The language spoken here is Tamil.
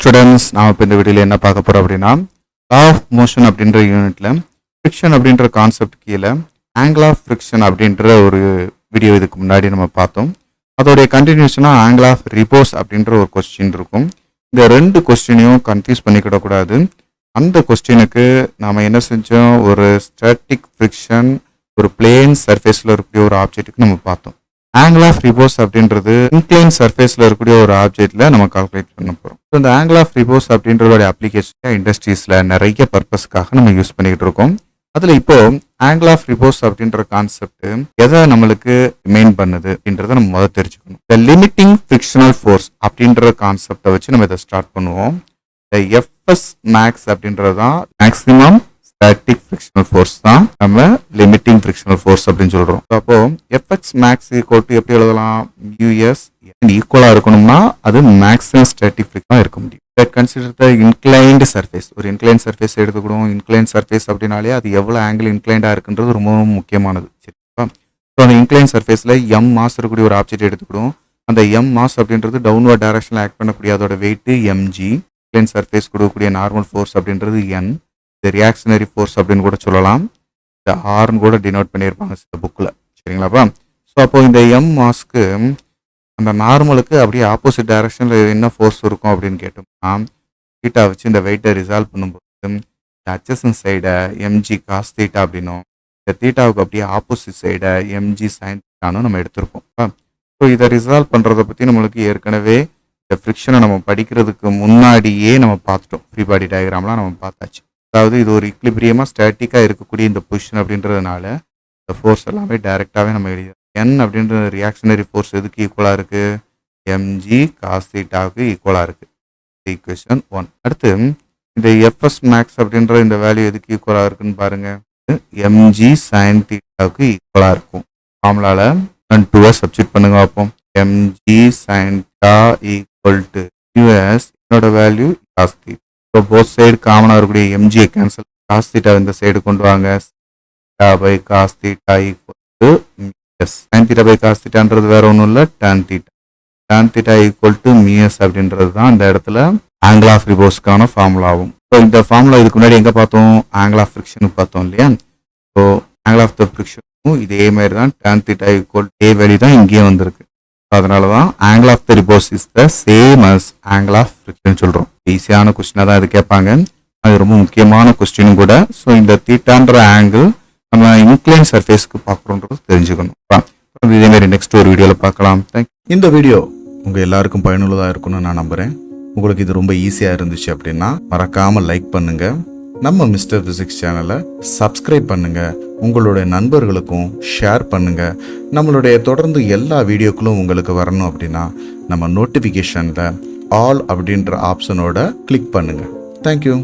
ஸ்டூடெண்ட்ஸ், நாம் இப்போ இந்த வீடியோவில் என்ன பார்க்க போகிறோம் அப்படின்னா, லா ஆஃப் மோஷன் அப்படின்ற யூனிட்டில் ஃப்ரிக்ஷன் அப்படின்ற கான்செப்ட் கீழே ஆங்கிள் ஆஃப் ஃப்ரிக்ஷன் அப்படின்ற ஒரு வீடியோ இதுக்கு முன்னாடி நம்ம பார்த்தோம். அதோடைய கண்டினியூஷனாக ஆங்கிள் ஆஃப் ரிப்போஸ் அப்படின்ற ஒரு கொஸ்டின் இருக்கும். இந்த ரெண்டு கொஸ்டினையும் கன்ஃபியூஸ் பண்ணிக்கிடக்கூடாது. அந்த கொஸ்டினுக்கு நாம் என்ன செஞ்சோம், ஒரு ஸ்டாட்டிக் ஃப்ரிக்ஷன் ஒரு பிளேன் சர்ஃபேஸில் இருக்கக்கூடிய ஒரு ஆப்ஜெக்ட்டுக்கு நம்ம பார்த்தோம். ஆங்கிள் ஆஃப் ரிப்போஸ் அப்படின்றது இன்க்ளைன் சர்ஃபேஸில் இருக்கக்கூடிய ஒரு ஆப்ஜெக்ட்ல நம்ம கால்குலேட் பண்ண போகிறோம். ஸோ இந்த ஆங்கிள் ஆஃப் ரிப்போஸ் அப்படின்றதோட அப்ளிகேஷன் இண்டஸ்ட்ரீஸில் நிறைய பர்பஸ்க்காக நம்ம யூஸ் பண்ணிக்கிட்டு இருக்கோம். அதில் இப்போ ஆங்கிள் ஆஃப் ரிப்போஸ் அப்படின்ற கான்செப்ட் எதை நம்மளுக்கு மெயின் பண்ணுது அப்படின்றத நம்ம முதல்ல தெரிஞ்சுக்கணும். த லிமிட்டிங் ஃப்ரிக்ஷனல் ஃபோர்ஸ் அப்படின்ற கான்செப்டை வச்சு நம்ம இதை ஸ்டார்ட் பண்ணுவோம். த எஃப்எஸ் மேக்ஸ் அப்படின்றது தான் மேக்ஸிமம் ஸ்டாட்டிக் ஃப்ரிக்ஷனல் ஃபோர்ஸ் தான் நம்ம லிமிட்டிங் ஃப்ரிக்ஷனல் ஃபோர்ஸ் அப்படின்னு சொல்றோம். அப்போ எஃப்எக்ஸ் மேக்ஸ் ஈக்குவல் டு எப்படி எழுதலாம், யூஎஸ் ஈக்குவலா இருக்கணும்னா அது மேக்ஸிமம் ஸ்டாட்டிக் ஃப்ரிக்ஷன் இருக்க முடியும். Consider the inclined surface. ஒரு இன்க்ளைன் சர்ஃபேஸ் எடுத்துக்கிடுவோம். இன்க்ளைன் சர்ஃபேஸ் அப்படின்னாலே அது எவ்வளோ ஆங்கிள் இன்க்ளைண்டா இருக்குன்றது ரொம்ப முக்கியமானது. சரிப்பா? ஸோ அந்த இன்க்ளைன் சர்ஃபேஸில் எம் மாஸ் இருக்கக்கூடிய ஒரு ஆப்ஜெக்ட் எடுத்துக்கிடுவோம். அந்த எம் மாஸ் அப்படின்றது டவுன்வர்ட் டைரக்ஷனில் ஆக்ட் பண்ணக்கூடிய அதோட வெயிட் எம்ஜி. இன்க்ளைன் சர்ஃபேஸ் கொடுக்கக்கூடிய நார்மல் ஃபோர்ஸ் அப்படின்றது என். இந்த ரியாக்ஷனரி ஃபோர்ஸ் அப்படின்னு கூட சொல்லலாம். இந்த ஆர்னு கூட டினோட் பண்ணியிருப்பாங்க இந்த புக்கில். சரிங்களாப்பா? ஸோ அப்போ இந்த எம் மாஸ்க்கு அந்த நார்மலுக்கு அப்படியே ஆப்போசிட் டைரக்ஷனில் என்ன ஃபோர்ஸ் இருக்கும் அப்படின்னு கேட்டோம்னா, தீட்டா வச்சு இந்த வெயிட்டை ரிசால்வ் பண்ணும்போது இந்த அட்ஜசன்ட் சைடை எம்ஜி காஸ் தீட்டா அப்படின்னும், இந்த தீட்டாவுக்கு அப்படியே ஆப்போசிட் சைடை எம்ஜி சைன் தீட்டானும் நம்ம எடுத்திருப்போம். ஸோ இதை ரிசால்வ் பண்ணுறதை பற்றி நம்மளுக்கு ஏற்கனவே இந்த ஃப்ரிக்ஷனை நம்ம படிக்கிறதுக்கு முன்னாடியே நம்ம பார்த்துட்டோம். ஃப்ரீ பாடி டயக்ராம்லாம் நம்ம பார்த்தாச்சு. அதாவது இது ஒரு இக்லிபிரியமாக ஸ்டாட்டிக்காக இருக்கக்கூடிய இந்த பொசிஷன் அப்படின்றதுனால இந்த ஃபோர்ஸ் எல்லாமே டைரெக்டாகவே நம்ம எழுதிடும். என் அப்படின்ற ரியாக்ஷனரி ஃபோர்ஸ் எதுக்கு ஈக்குவலாக இருக்குது, எம்ஜி காஸ் தீட்டாவுக்கு ஈக்குவலாக இருக்குது. ஈக்குவேஷன் 1. அடுத்து இந்த எஃப்எஸ் மேக்ஸ் அப்படின்ற இந்த வேல்யூ எதுக்கு ஈக்குவலாக இருக்குன்னு பாருங்கள், எம்ஜி சைன் தீட்டாவுக்கு ஈக்குவலாக இருக்கும். ஃபார்முலாவில் 2 சப்ஸ்டிட் பண்ணுங்க பார்ப்போம். MG sine theta equal to US, என்னோட value cos theta. So both side காமனாக இருக்கக்கூடிய எம்ஜியை கேன்சல், காஸ் தீட்டா இந்த சைடு கொண்டு வாங்க. By cos theta equal to mu s. Sine theta by cos தீட்டான்றது வேற ஒன்றும் இல்லை, tan theta. Tan theta equal to mu s அப்படின்றது தான் இந்த இடத்துல ஆங்கிள் ஆஃப் ரிப்போஸ்க்கான ஃபார்முலா ஆகும். ஸோ இந்த ஃபார்முலா இதுக்கு முன்னாடி எங்கே பார்த்தோம், ஆங்கிள் ஆஃப் ஃப்ரிக்ஷனுக்கு பார்த்தோம் இல்லையா? ஸோ ஆங்கிள் ஆஃப் த ஃப்ரிக்ஷனும் இதே மாதிரி தான் டான் தீட்டா ஈக்குவல் இதே வேல்யூ தான் இங்கேயே வந்திருக்கு. அதனால தான் angle of the repose is the same as angle of friction சொல்கிறோம். ஈஸியான கொஸ்டினாக தான் இது கேட்பாங்க. அது ரொம்ப முக்கியமான கொஸ்டினும் கூட. ஸோ இந்த தீட்டான்ற ஆங்கிள் நம்ம இன்க்ளைன் சர்ஃபேஸ்க்கு பார்க்குறோன்றது தெரிஞ்சுக்கணும். இதேமாரி நெக்ஸ்ட் ஒரு வீடியோவில் பார்க்கலாம். தேங்க்யூ. இந்த வீடியோ உங்கள் எல்லாருக்கும் பயனுள்ளதாக இருக்கும்னு நான் நம்புகிறேன். உங்களுக்கு இது ரொம்ப ஈஸியாக இருந்துச்சு அப்படின்னா மறக்காமல் லைக் பண்ணுங்கள். நம்ம மிஸ்டர் ஃபிசிக்ஸ் சேனலை சப்ஸ்கிரைப் பண்ணுங்கள். உங்களுடைய நண்பர்களுக்கும் ஷேர் பண்ணுங்கள். நம்மளுடைய தொடர்ந்து எல்லா வீடியோக்களும் உங்களுக்கு வரணும் அப்படின்னா நம்ம நோட்டிஃபிகேஷனில் ஆல் அப்படின்ற ஆப்ஷனோட கிளிக் பண்ணுங்கள். தேங்க்யூ.